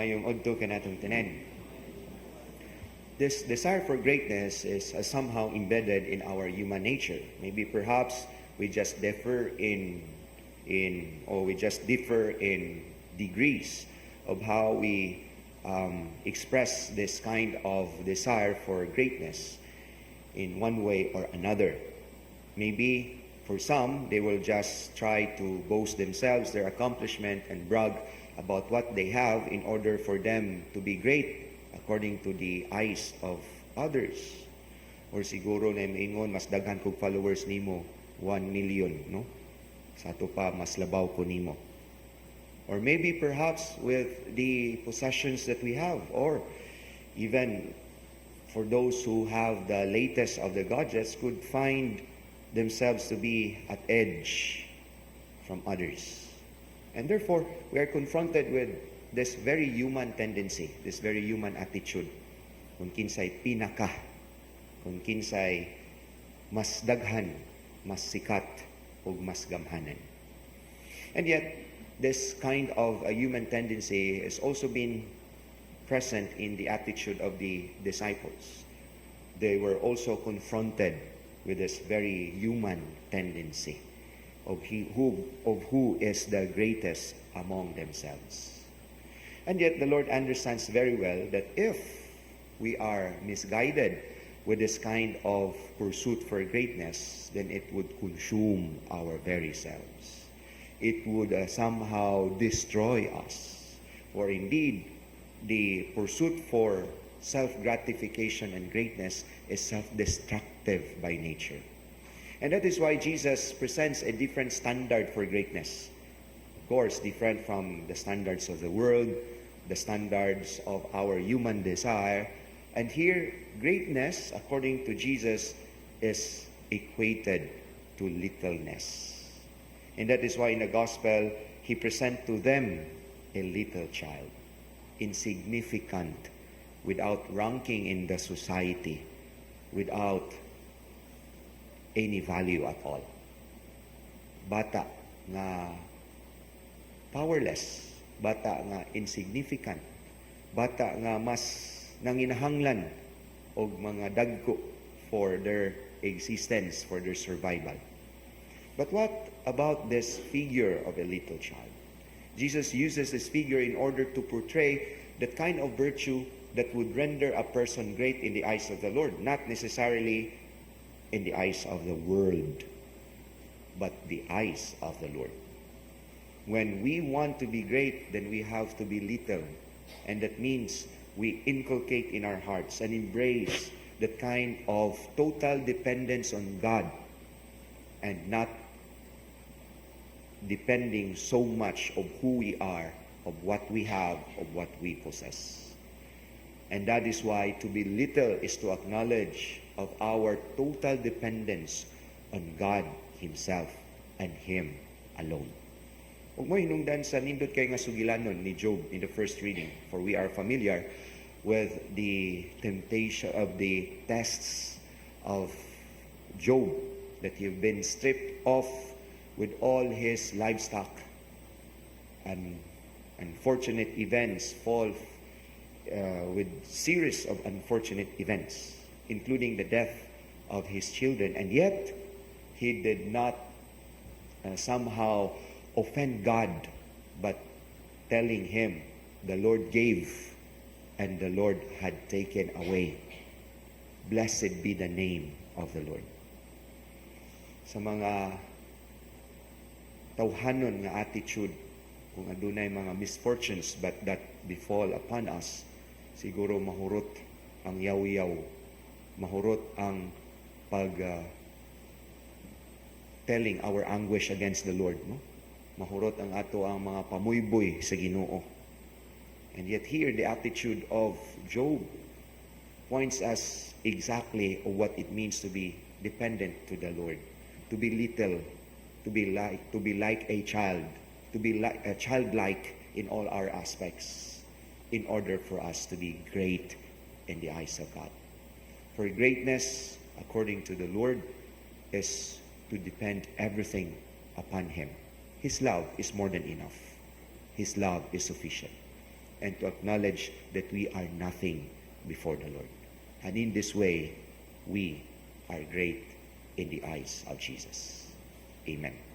Mayong odto kanatong tanan. This desire for greatness is somehow embedded in our human nature. Maybe perhaps we just differ we just differ in degrees of how we express this kind of desire for greatness in one way or another. Maybe for some, they will just try to boast themselves, their accomplishment, and brag about what they have in order for them to be great according to the eyes of others. Or siguro na maingon, mas daghan kog followers nimo, 1 million, no? Sa ato pa, mas labaw ko nimo. Or maybe perhaps with the possessions that we have, or even for those who have the latest of the gadgets could find themselves to be at edge from others. And therefore, we are confronted with this very human tendency, this very human attitude. Kung kinsay pinaka, kung kinsay mas daghan, mas sikat, o mas gamhanan. And yet, this kind of a human tendency has also been present in the attitude of the disciples. They were also confronted with this very human tendency of who is the greatest among themselves. And yet the Lord understands very well that if we are misguided with this kind of pursuit for greatness, then it would consume our very selves. It would somehow destroy us. For indeed, the pursuit for self-gratification and greatness is self-destructive by nature. And that is why Jesus presents a different standard for greatness. Of course, different from the standards of the world, the standards of our human desire. And here, greatness, according to Jesus, is equated to littleness. And that is why in the gospel, he presents to them a little child, insignificant, without ranking in the society, without any value at all. Bata nga powerless, bata nga insignificant, bata nga mas nanginahanglan og mga dagko for their existence, for their survival. But what about this figure of a little child? Jesus uses this figure in order to portray that kind of virtue that would render a person great in the eyes of the Lord, not necessarily in the eyes of the world, but the eyes of the Lord. When we want to be great, then we have to be little. And that means we inculcate in our hearts and embrace that kind of total dependence on God and not depending so much of who we are, of what we have, of what we possess. And that is why to be little is to acknowledge of our total dependence on God Himself and Him alone. Ug mo hinungdan sa nindot kay nga sugilanon ni Job in the first reading, for we are familiar with the temptation of the tests of Job, that he have been stripped off with all his livestock, and unfortunate events fall with series of unfortunate events, including the death of his children, and yet he did not somehow offend God, but telling him the Lord gave and the Lord had taken away. Blessed be the name of the Lord. Sa mga tawhanon nga attitude, kung adunay mga misfortunes but that befall upon us, siguro mahurot ang yaw-yaw, mahurot ang telling our anguish against the Lord, no? Mahurot ang ato ang mga pamuyboy sa Ginoo. And yet here, the attitude of Job points us exactly of what it means to be dependent to the Lord, to be little, to be like a child, to be like a childlike in all our aspects, in order for us to be great in the eyes of God. For greatness, according to the Lord, is to depend everything upon Him. His love is more than enough. His love is sufficient. and to acknowledge that we are nothing before the Lord. And in this way, we are great in the eyes of Jesus. Amen.